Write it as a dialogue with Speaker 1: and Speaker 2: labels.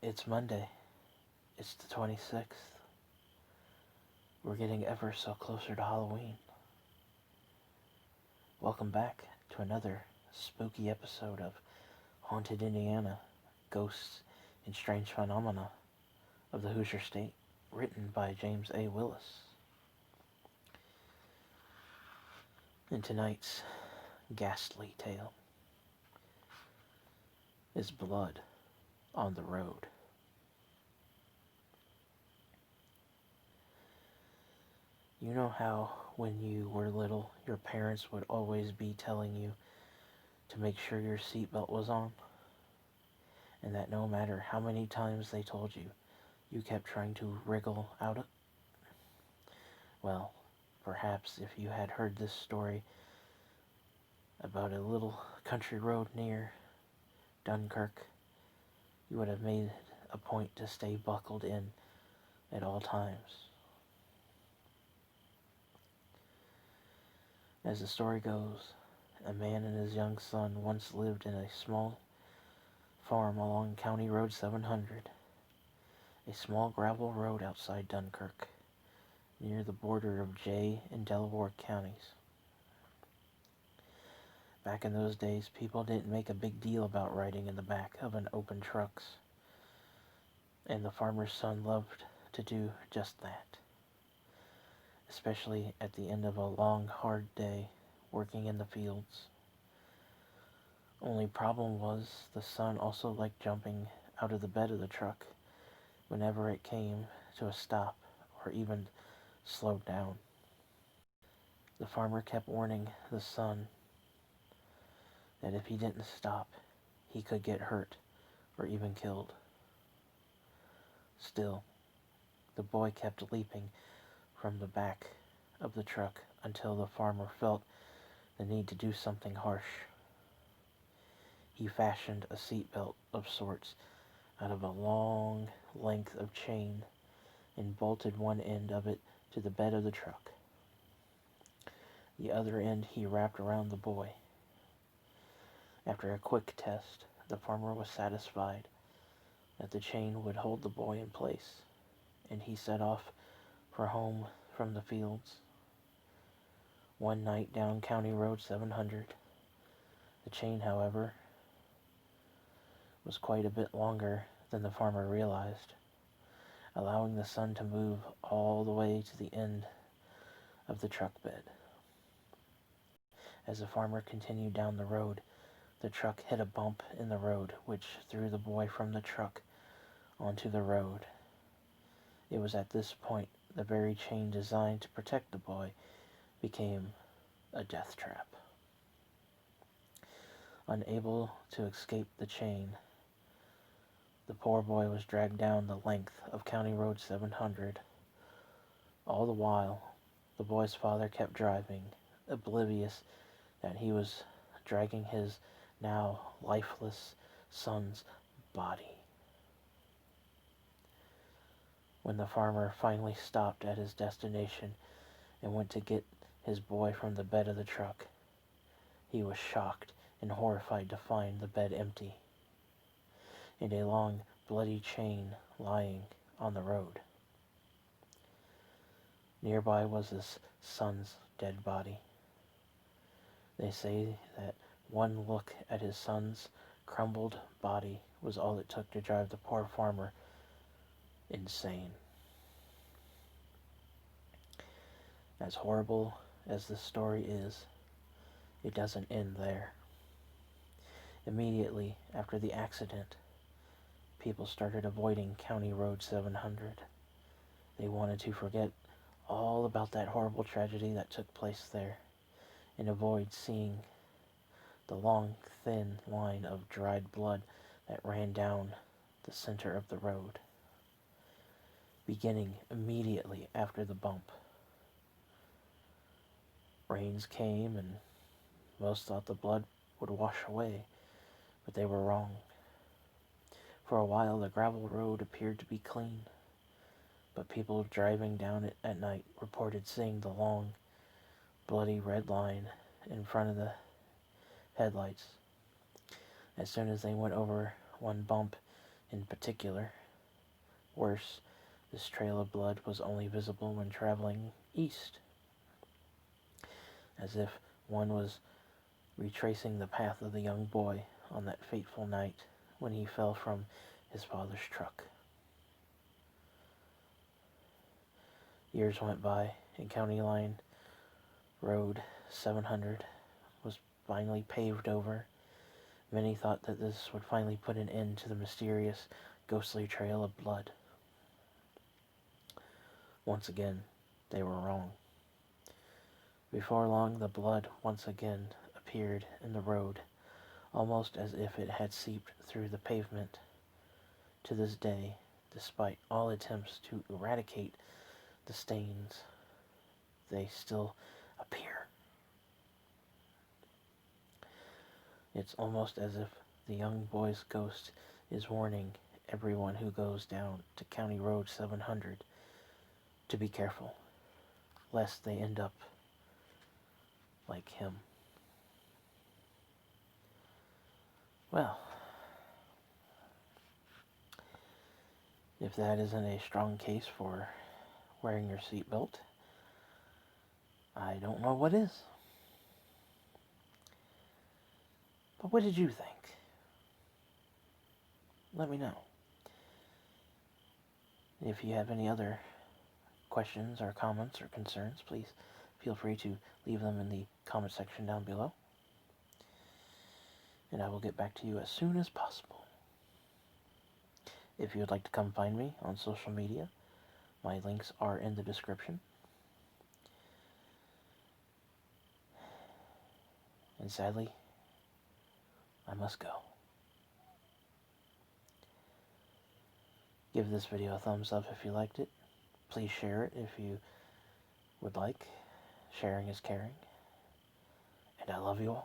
Speaker 1: It's Monday. It's the 26th. We're getting ever so closer to Halloween. Welcome back to another spooky episode of Haunted Indiana, Ghosts and Strange Phenomena of the Hoosier State, written by James A. Willis. And tonight's ghastly tale is Blood on the Road. You know how when you were little, your parents would always be telling you to make sure your seatbelt was on? And that no matter how many times they told you, you kept trying to wriggle out of? Well, perhaps if you had heard this story about a little country road near Dunkirk, you would have made a point to stay buckled in at all times. As the story goes, a man and his young son once lived in a small farm along County Road 700, a small gravel road outside Dunkirk, near the border of Jay and Delaware counties. Back in those days, people didn't make a big deal about riding in the back of an open trucks, and the farmer's son loved to do just that, especially at the end of a long, hard day working in the fields. Only problem was the son also liked jumping out of the bed of the truck whenever it came to a stop or even slowed down. The farmer kept warning the son that if he didn't stop, he could get hurt or even killed. Still, the boy kept leaping from the back of the truck until the farmer felt the need to do something harsh. He fashioned a seatbelt of sorts out of a long length of chain and bolted one end of it to the bed of the truck. The other end he wrapped around the boy. After a quick test, the farmer was satisfied that the chain would hold the boy in place, and he set off for home from the fields. One night down County Road 700, the chain, however, was quite a bit longer than the farmer realized, allowing the son to move all the way to the end of the truck bed. As the farmer continued down the road, the truck hit a bump in the road, which threw the boy from the truck onto the road. It was at this point the very chain designed to protect the boy became a death trap. Unable to escape the chain, the poor boy was dragged down the length of County Road 700. All the while, the boy's father kept driving, oblivious that he was dragging his now lifeless son's body. When the farmer finally stopped at his destination and went to get his boy from the bed of the truck, he was shocked and horrified to find the bed empty and a long, bloody chain lying on the road. Nearby was his son's dead body. They say that one look at his son's crumbled body was all it took to drive the poor farmer insane. As horrible as this story is, it doesn't end there. Immediately after the accident, people started avoiding County Road 700. They wanted to forget all about that horrible tragedy that took place there and avoid seeing the long, thin line of dried blood that ran down the center of the road, beginning immediately after the bump. Rains came and most thought the blood would wash away, but they were wrong. For a while, the gravel road appeared to be clean, but people driving down it at night reported seeing the long, bloody red line in front of the headlights. As soon as they went over one bump in particular. Worse, this trail of blood was only visible when traveling east, as if one was retracing the path of the young boy on that fateful night when he fell from his father's truck. Years went by, and County Line Road 700 was finally paved over. Many thought that this would finally put an end to the mysterious, ghostly trail of blood. Once again, they were wrong. Before long, the blood once again appeared in the road, almost as if it had seeped through the pavement. To this day, despite all attempts to eradicate the stains, they still appear. It's almost as if the young boy's ghost is warning everyone who goes down to County Road 700 to be careful, lest they end up like him. Well, if that isn't a strong case for wearing your seatbelt, I don't know what is. But what did you think? Let me know. If you have any other questions or comments or concerns, please feel free to leave them in the comment section down below. And I will get back to you as soon as possible. If you would like to come find me on social media, my links are in the description. And sadly, I must go. Give this video a thumbs up if you liked it. Please share it if you would like. Sharing is caring. And I love you all.